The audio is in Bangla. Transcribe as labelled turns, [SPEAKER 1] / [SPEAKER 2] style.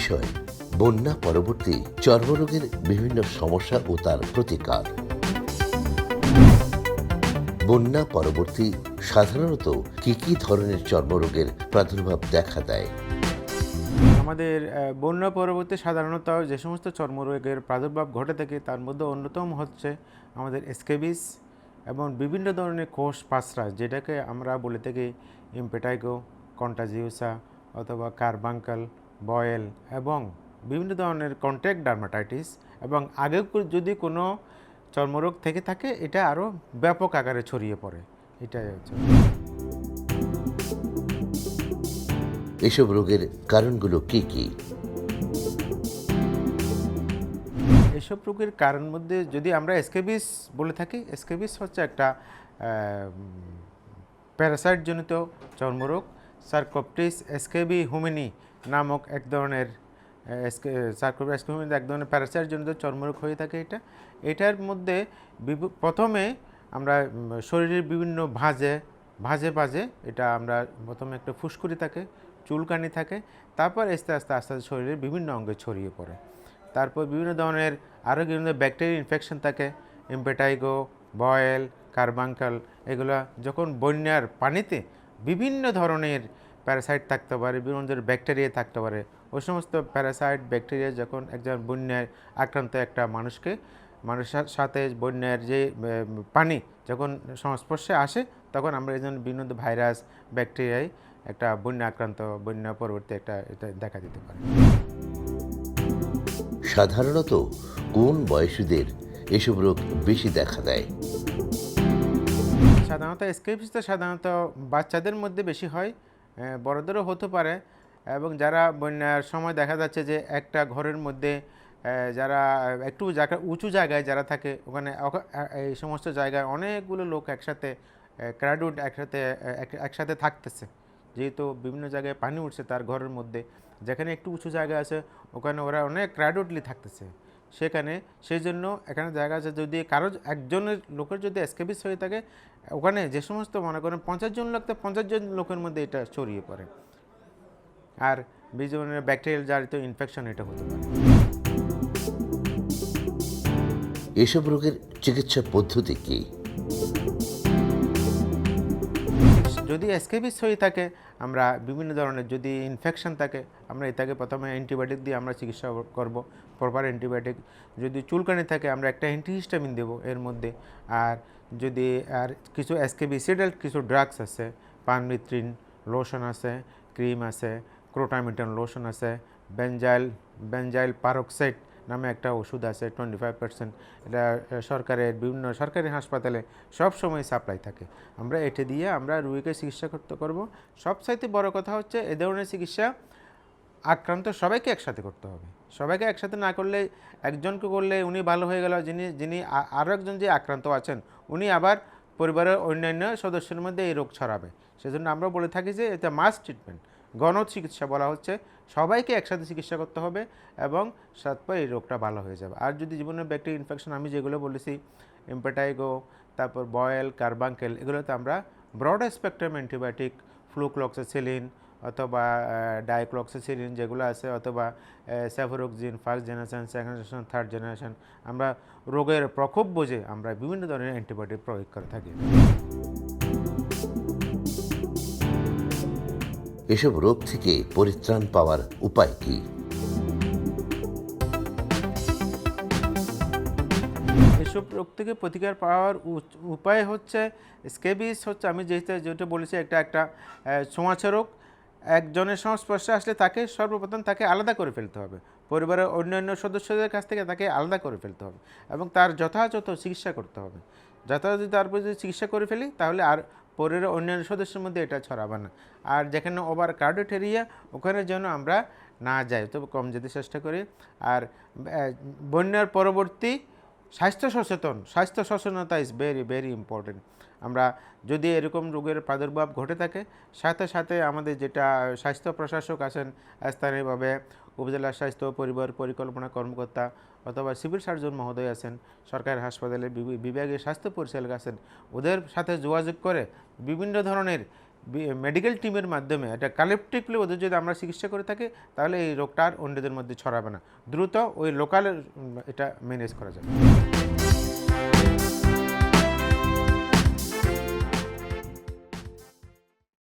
[SPEAKER 1] বিষয় বন্যা পরবর্তী চর্মরোগের বিভিন্ন সমস্যা ও তার প্রতিকার। বন্যা পরবর্তী সাধারণত কি ধরনের চর্মরোগের প্রাদুর্ভাব দেখা দেয়?
[SPEAKER 2] আমাদের বন্যা পরবর্তী সাধারণত যে সমস্ত চর্মরোগের প্রাদুর্ভাব ঘটে থাকে তার মধ্যে অন্যতম হচ্ছে আমাদের স্কেবিস এবং বিভিন্ন ধরনের কোষ পাঁচরাশ, যেটাকে আমরা বলে থাকি ইম্পেটাইগো, কন্টাজিওসা অথবা কারবাঙ্কাল, বয়েল এবং বিভিন্ন ধরনের কন্ট্যাক্ট ডার্মাটাইটিস। এবং আগে যদি কোনো চর্মরোগ থেকে থাকে এটা আরও ব্যাপক আকারে ছড়িয়ে পড়ে। এটাই হচ্ছে
[SPEAKER 1] এসব রোগের কারণগুলো কি কি?
[SPEAKER 2] এসব রোগের কারণ মধ্যে যদি আমরা স্কেবিস বলে থাকি, স্কেবিস হচ্ছে একটা প্যারাসাইটজনিত চর্মরোগ। সার্কোপটিস স্কেবি হুমিনি নামক এক ধরনের সার্কোপটিস স্কেবি হুমিনি এক ধরনের প্যারাসাইটজনিত চর্মরোগ হয়ে থাকে। এটার মধ্যে প্রথমে আমরা শরীরের বিভিন্ন ভাঁজে এটা আমরা প্রথমে একটা ফুসকুড়ি থাকে, চুলকানি থাকে, তারপর আস্তে আস্তে শরীরের বিভিন্ন অঙ্গে ছড়িয়ে পড়ে। তারপর বিভিন্ন ধরনের আরও বিভিন্ন ব্যাকটেরিয়া ইনফেকশন থাকে, ইম্পেটাইগো, বয়েল, কারবাঙ্কাল। এগুলো যখন বন্যার পানিতে বিভিন্ন ধরনের প্যারাসাইট থাকতে পারে, বিভিন্ন ধরনের ব্যাকটেরিয়া থাকতে পারে, ওই সমস্ত প্যারাসাইট ব্যাকটেরিয়া যখন একজন বন্যায় আক্রান্ত একটা মানুষের সাথে বন্যার যে পানি যখন সংস্পর্শে আসে, তখন আমরা এই জন্য বিভিন্ন ভাইরাস ব্যাকটেরিয়ায় একটা বন্যা পরবর্তী এটা দেখা দিতে পারে।
[SPEAKER 1] সাধারণত কোন বয়সীদের এসব রোগ বেশি দেখা দেয়?
[SPEAKER 2] সাধারণত স্কেবিসটা সাধারণত বাচ্চাদের মধ্যে বেশি হয়, বড়দেরও হতে পারে। এবং যারা বন্যার সময় দেখা যাচ্ছে যে একটা ঘরের মধ্যে যারা একটু উঁচু জায়গায় যারা থাকে, ওখানে এই সমস্ত জায়গায় অনেকগুলো লোক একসাথে ক্রাউডেড একসাথে থাকতেছে, যেহেতু বিভিন্ন জায়গায় পানি উঠছে তার ঘরের মধ্যে, যেখানে একটু উঁচু জায়গা আছে ওখানে ওরা অনেক ক্রাউডেডলি থাকতেছে। সেই জন্য এখানে জায়গা আছে, যদি কারো একজনের লোকের যদি স্কেবিস হয়ে থাকে, ওখানে যে সমস্ত মনে করেন 50 জন লোক, তো 50 জন লোকের মধ্যে এটা ছড়িয়ে পড়ে। আর বিভিন্ন ব্যাকটেরিয়াল জারিত ইনফেকশন এটা হতে পারে।
[SPEAKER 1] এসব রোগের চিকিৎসা পদ্ধতি কি?
[SPEAKER 2] যদি স্কেবিস হয়ে থাকে, আমরা বিভিন্ন ধরনের যদি ইনফেকশন থাকে, আমরা এটাকে প্রথমে অ্যান্টিবায়োটিক দিয়ে আমরা চিকিৎসা করব, প্রপার অ্যান্টিবায়োটিক। যদি চুলকানি থাকে আমরা একটা অ্যান্টিহিস্টামিন দেবো এর মধ্যে। আর যদি কিছু স্কেবিসিডাল কিছু ড্রাগস আছে, পানমিথ্রিন লোশন আছে, ক্রিম আছে, ক্রোটামিটন লোশন আছে, বেনজাইল পারক্সাইড নামে একটা ওষুধ আছে 25%। এটা বিভিন্ন সরকারি হাসপাতালে সব সময় সাপ্লাই থাকে। আমরা এটা দিয়ে আমরা রোগীকে চিকিৎসা করব। সবচাইতে বড় কথা হচ্ছে এ ধরনের চিকিৎসা আক্রান্ত সবাইকে একসাথে করতে হবে। সবাইকে একসাথে না করলে, একজনকে করলে উনি ভালো হয়ে গেল, যিনি আরও একজন যে আক্রান্ত আছেন উনি আবার পরিবারের অন্যান্য সদস্যের মধ্যে এই রোগ ছড়াবে। সেজন্য আমরা বলে থাকি যে এটা মাস ট্রিটমেন্ট, গণ চিকিৎসা বলা হচ্ছে। সবাইকে একসাথে চিকিৎসা করতে হবে এবং তারপর এই রোগটা ভালো হয়ে যাবে। আর যদি জীবনের ব্যাকটেরিয়া ইনফেকশন আমি যেগুলো বলেছি, ইম্পেটাইগো, তারপর বয়েল, কারবাঙ্কেল, এগুলোতে আমরা ব্রড স্পেকট্রাম অ্যান্টিবায়োটিক, ফ্লুক্লোক্সাসিলিন অথবা ডাইক্লোক্সাসিলিন যেগুলো আছে, অথবা সেভোরোক্সিন first generation, second generation, third generation, আমরা রোগের প্রকোপ বুঝে আমরা বিভিন্ন ধরনের অ্যান্টিবায়োটিক প্রয়োগ করে থাকি।
[SPEAKER 1] এসব রোগ থেকে পরিত্রাণ পাওয়ার উপায় কি?
[SPEAKER 2] এসব রোগ থেকে প্রতিকার পাওয়ার উপায় হচ্ছে, স্কেবিস হচ্ছে আমি যেটা বলেছি একটা ছোঁয়াচে রোগ। একজনের সংস্পর্শে আসলে তাকে সর্বপ্রথম তাকে আলাদা করে ফেলতে হবে, পরিবারের অন্যান্য সদস্যদের কাছ থেকে তাকে আলাদা করে ফেলতে হবে এবং তার যথাযথ চিকিৎসা করতে হবে। যথাযথ তারপর যদি চিকিৎসা করে ফেলি তাহলে আর পরিবারের অন্যান্য সদস্যের মধ্যে এটা ছড়াবে না। আর যেখানে ওভার ক্রাউডেড এরিয়া, ওখানে যেন আমরা না যাই, তবে কম যেতে চেষ্টা করি। আর বন্যার পরবর্তী স্বাস্থ্য সচেতনতা ইজ ভেরি ভেরি ইম্পর্টেন্ট। আমরা যদি এরকম রোগের প্রাদুর্ভাব ঘটে থাকে, সাথে সাথে আমাদের যেটা স্বাস্থ্য প্রশাসক আছেন স্থানীয়ভাবে, উপজেলা স্বাস্থ্য পরিবার পরিকল্পনা কর্মকর্তা অথবা সিভিল সার্জন মহোদয় আছেন, সরকারি হাসপাতালে বিভাগীয় স্বাস্থ্য পরিচালক আছেন, ওদের সাথে যোগাযোগ করে বিভিন্ন ধরনের মেডিকেল টিমের মাধ্যমে এটা কালেকটিভলি ওদের যদি আমরা চিকিৎসা করে থাকি তাহলে এই রোগটা আর অন্যদের মধ্যে ছড়াবে না, দ্রুত ওই লোকাল এটা ম্যানেজ করা যাবে।